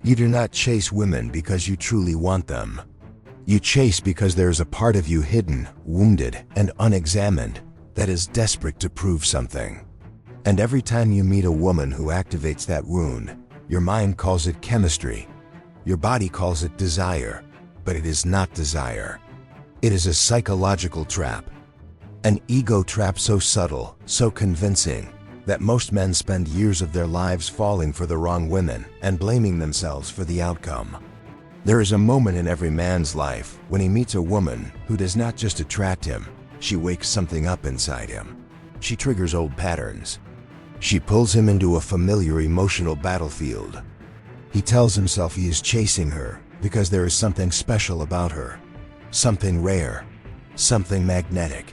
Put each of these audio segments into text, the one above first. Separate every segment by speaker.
Speaker 1: You do not chase women because you truly want them. You chase because there is a part of you hidden, wounded, and unexamined that is desperate to prove something. And every time you meet a woman who activates that wound, your mind calls it chemistry. Your body calls it desire, but it is not desire. It is a psychological trap. An ego trap so subtle, so convincing, that most men spend years of their lives falling for the wrong women and blaming themselves for the outcome. There is a moment in every man's life when he meets a woman who does not just attract him, she wakes something up inside him. She triggers old patterns. She pulls him into a familiar emotional battlefield. He tells himself he is chasing her because there is something special about her, something rare, something magnetic.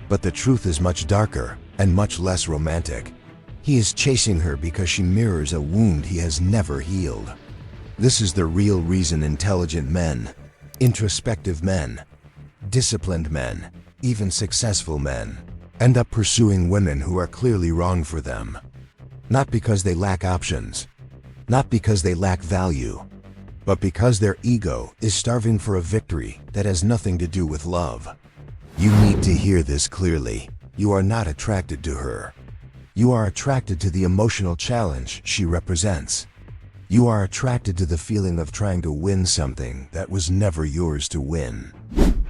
Speaker 1: But the truth is much darker and much less romantic. He is chasing her because she mirrors a wound he has never healed. This is the real reason intelligent men, introspective men, disciplined men, even successful men, end up pursuing women who are clearly wrong for them. Not because they lack options, not because they lack value, but because their ego is starving for a victory that has nothing to do with love. You need to hear this clearly. You are not attracted to her. You are attracted to the emotional challenge she represents. You are attracted to the feeling of trying to win something that was never yours to win.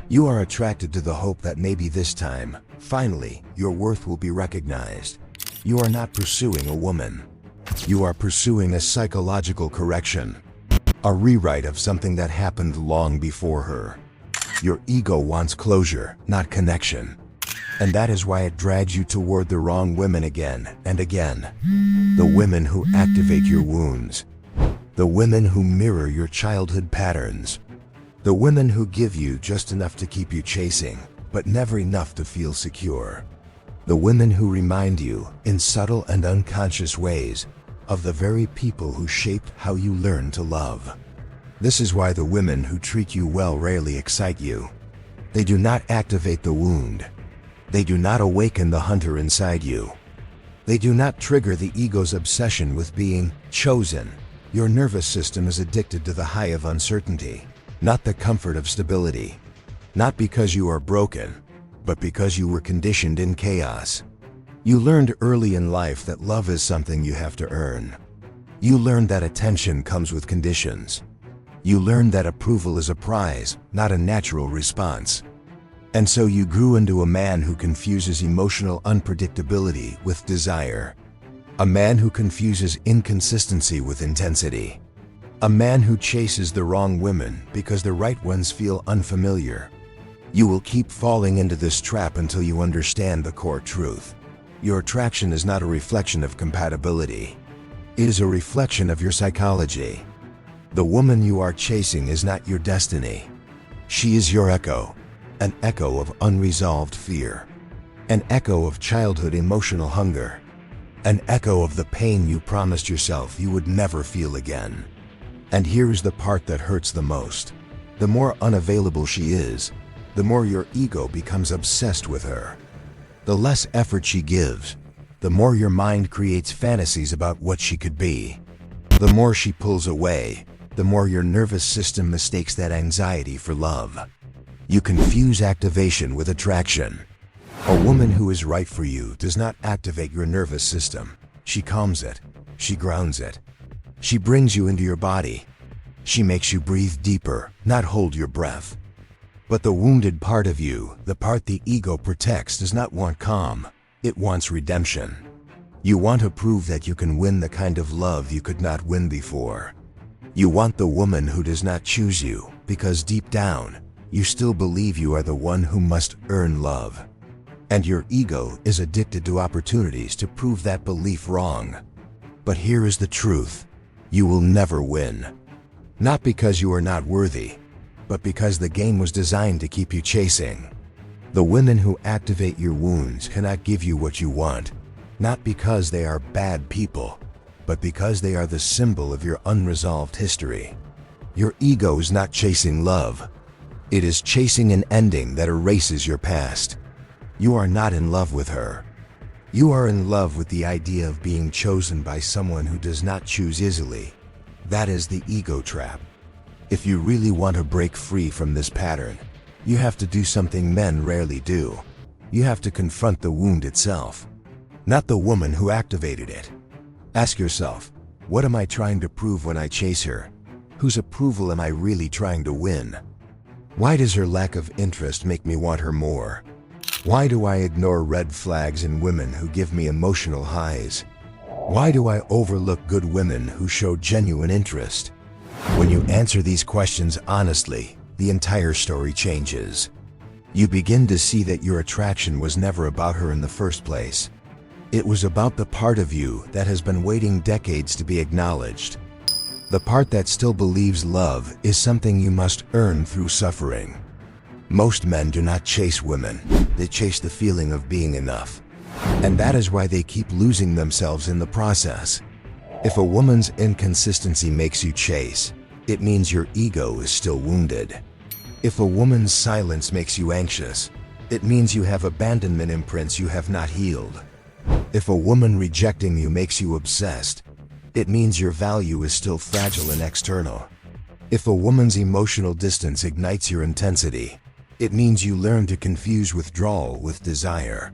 Speaker 1: You are attracted to the hope that maybe this time, finally, your worth will be recognized. You are not pursuing a woman. You are pursuing a psychological correction, a rewrite of something that happened long before her. Your ego wants closure, not connection. And that is why it drags you toward the wrong women again and again. The women who activate your wounds. The women who mirror your childhood patterns. The women who give you just enough to keep you chasing, but never enough to feel secure. The women who remind you, in subtle and unconscious ways, of the very people who shaped how you learn to love. This is why the women who treat you well rarely excite you. They do not activate the wound. They do not awaken the hunter inside you. They do not trigger the ego's obsession with being chosen. Your nervous system is addicted to the high of uncertainty, not the comfort of stability. Not because you are broken, but because you were conditioned in chaos. You learned early in life that love is something you have to earn. You learned that attention comes with conditions. You learned that approval is a prize, not a natural response. And so you grew into a man who confuses emotional unpredictability with desire. A man who confuses inconsistency with intensity. A man who chases the wrong women because the right ones feel unfamiliar. You will keep falling into this trap until you understand the core truth. Your attraction is not a reflection of compatibility. It is a reflection of your psychology. The woman you are chasing is not your destiny. She is your echo, an echo of unresolved fear, an echo of childhood emotional hunger, an echo of the pain you promised yourself you would never feel again. And here is the part that hurts the most. The more unavailable she is, the more your ego becomes obsessed with her. The less effort she gives, the more your mind creates fantasies about what she could be. The more she pulls away, the more your nervous system mistakes that anxiety for love. You confuse activation with attraction. A woman who is right for you does not activate your nervous system. She calms it. She grounds it. She brings you into your body. She makes you breathe deeper, not hold your breath. But the wounded part of you, the part the ego protects, does not want calm. It wants redemption. You want to prove that you can win the kind of love you could not win before. You want the woman who does not choose you, because deep down, you still believe you are the one who must earn love. And your ego is addicted to opportunities to prove that belief wrong. But here is the truth. You will never win. Not because you are not worthy, but because the game was designed to keep you chasing. The women who activate your wounds cannot give you what you want, not because they are bad people, but because they are the symbol of your unresolved history. Your ego is not chasing love. It is chasing an ending that erases your past. You are not in love with her. You are in love with the idea of being chosen by someone who does not choose easily. That is the ego trap. If you really want to break free from this pattern, you have to do something men rarely do. You have to confront the wound itself, not the woman who activated it. Ask yourself, what am I trying to prove when I chase her? Whose approval am I really trying to win? Why does her lack of interest make me want her more? Why do I ignore red flags in women who give me emotional highs? Why do I overlook good women who show genuine interest? When you answer these questions honestly, the entire story changes. You begin to see that your attraction was never about her in the first place. It was about the part of you that has been waiting decades to be acknowledged. The part that still believes love is something you must earn through suffering. Most men do not chase women, they chase the feeling of being enough. And that is why they keep losing themselves in the process. If a woman's inconsistency makes you chase, it means your ego is still wounded. If a woman's silence makes you anxious, it means you have abandonment imprints you have not healed. If a woman rejecting you makes you obsessed, it means your value is still fragile and external. If a woman's emotional distance ignites your intensity, it means you learn to confuse withdrawal with desire.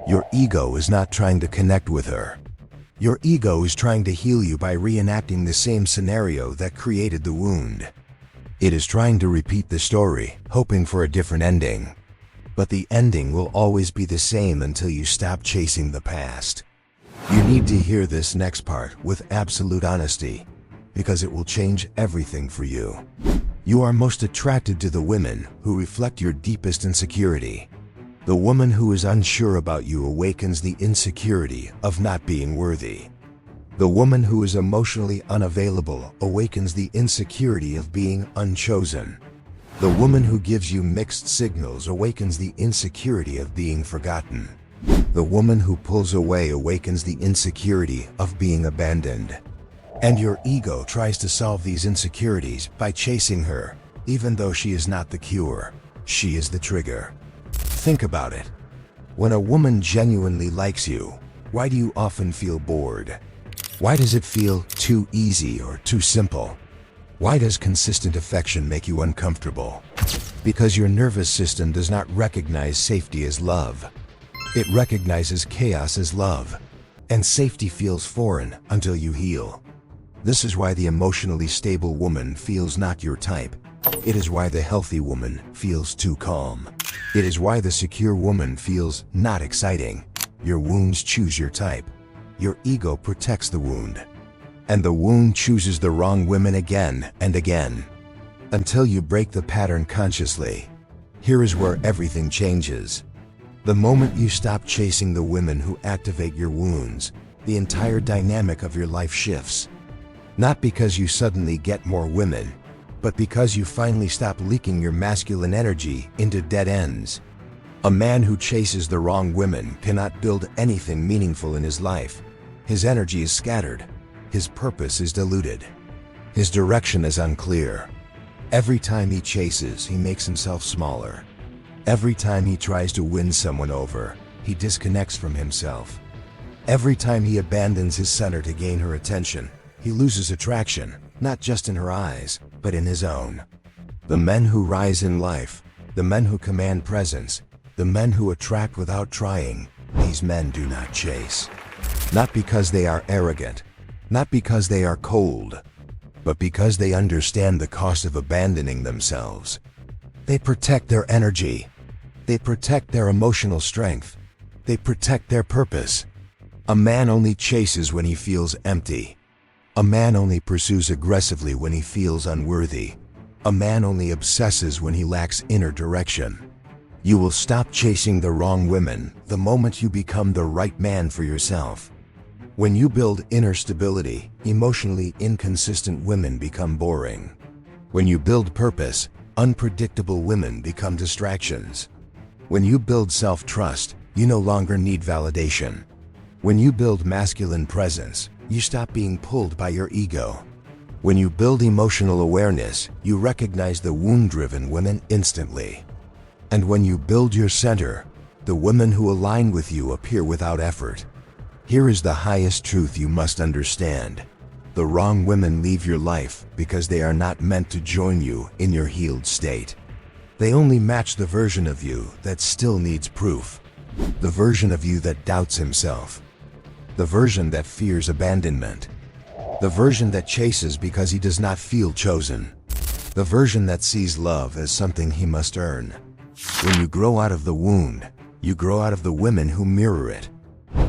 Speaker 1: Your ego is not trying to connect with her. Your ego is trying to heal you by reenacting the same scenario that created the wound. It is trying to repeat the story, hoping for a different ending. But the ending will always be the same until you stop chasing the past. You need to hear this next part with absolute honesty, because it will change everything for you. You are most attracted to the women who reflect your deepest insecurity. The woman who is unsure about you awakens the insecurity of not being worthy. The woman who is emotionally unavailable awakens the insecurity of being unchosen. The woman who gives you mixed signals awakens the insecurity of being forgotten. The woman who pulls away awakens the insecurity of being abandoned. And your ego tries to solve these insecurities by chasing her, even though she is not the cure. She is the trigger. Think about it. When a woman genuinely likes you, why do you often feel bored? Why does it feel too easy or too simple? Why does consistent affection make you uncomfortable? Because your nervous system does not recognize safety as love. It recognizes chaos as love, and safety feels foreign until you heal. This is why the emotionally stable woman feels not your type. It is why the healthy woman feels too calm. It is why the secure woman feels not exciting. Your wounds choose your type. Your ego protects the wound. And the wound chooses the wrong women again and again. Until you break the pattern consciously. Here is where everything changes. The moment you stop chasing the women who activate your wounds, the entire dynamic of your life shifts. Not because you suddenly get more women, but because you finally stop leaking your masculine energy into dead ends. A man who chases the wrong women cannot build anything meaningful in his life. His energy is scattered. His purpose is diluted. His direction is unclear. Every time he chases, he makes himself smaller. Every time he tries to win someone over, he disconnects from himself. Every time he abandons his center to gain her attention, he loses attraction, not just in her eyes, but in his own. The men who rise in life, the men who command presence, the men who attract without trying, these men do not chase. Not because they are arrogant, not because they are cold, but because they understand the cost of abandoning themselves. They protect their energy. They protect their emotional strength. They protect their purpose. A man only chases when he feels empty. A man only pursues aggressively when he feels unworthy. A man only obsesses when he lacks inner direction. You will stop chasing the wrong women the moment you become the right man for yourself. When you build inner stability, emotionally inconsistent women become boring. When you build purpose, unpredictable women become distractions. When you build self-trust, you no longer need validation. When you build masculine presence, you stop being pulled by your ego. When you build emotional awareness, you recognize the wound-driven women instantly. And when you build your center, the women who align with you appear without effort. Here is the highest truth you must understand. The The wrong women leave your life because they are not meant to join you in your healed state. They only match the version of you that still needs proof. The version of you that doubts himself. The version that fears abandonment. The version that chases because he does not feel chosen. The version that sees love as something he must earn. When you grow out of the wound, you grow out of the women who mirror it.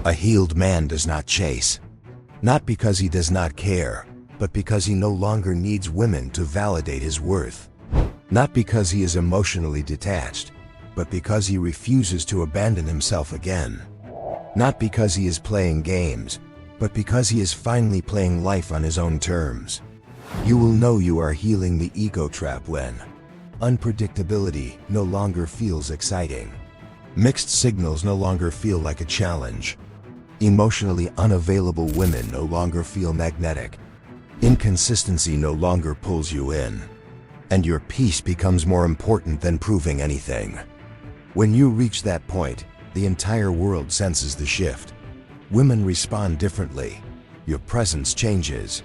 Speaker 1: A healed man does not chase. Not because he does not care, but because he no longer needs women to validate his worth. Not because he is emotionally detached, but because he refuses to abandon himself again. Not because he is playing games, but because he is finally playing life on his own terms. You will know you are healing the ego trap when unpredictability no longer feels exciting. Mixed signals no longer feel like a challenge. Emotionally unavailable women no longer feel magnetic. Inconsistency no longer pulls you in. And your peace becomes more important than proving anything. When you reach that point, the entire world senses the shift. Women respond differently. Your presence changes.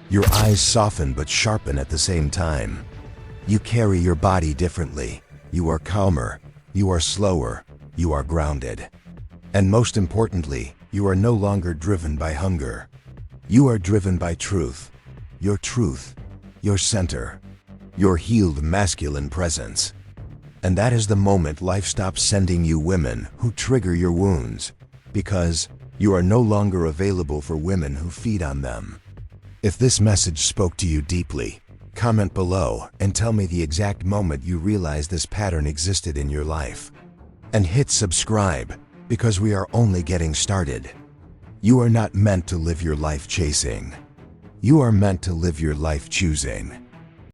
Speaker 1: Your eyes soften but sharpen at the same time. You carry your body differently. You are calmer. You are slower. You are grounded. And most importantly, you are no longer driven by hunger. You are driven by truth. Your truth. Your center. Your healed masculine presence. And that is the moment life stops sending you women who trigger your wounds, because you are no longer available for women who feed on them. If this message spoke to you deeply, comment below and tell me the exact moment you realized this pattern existed in your life. And hit subscribe, because we are only getting started. You are not meant to live your life chasing. You are meant to live your life choosing.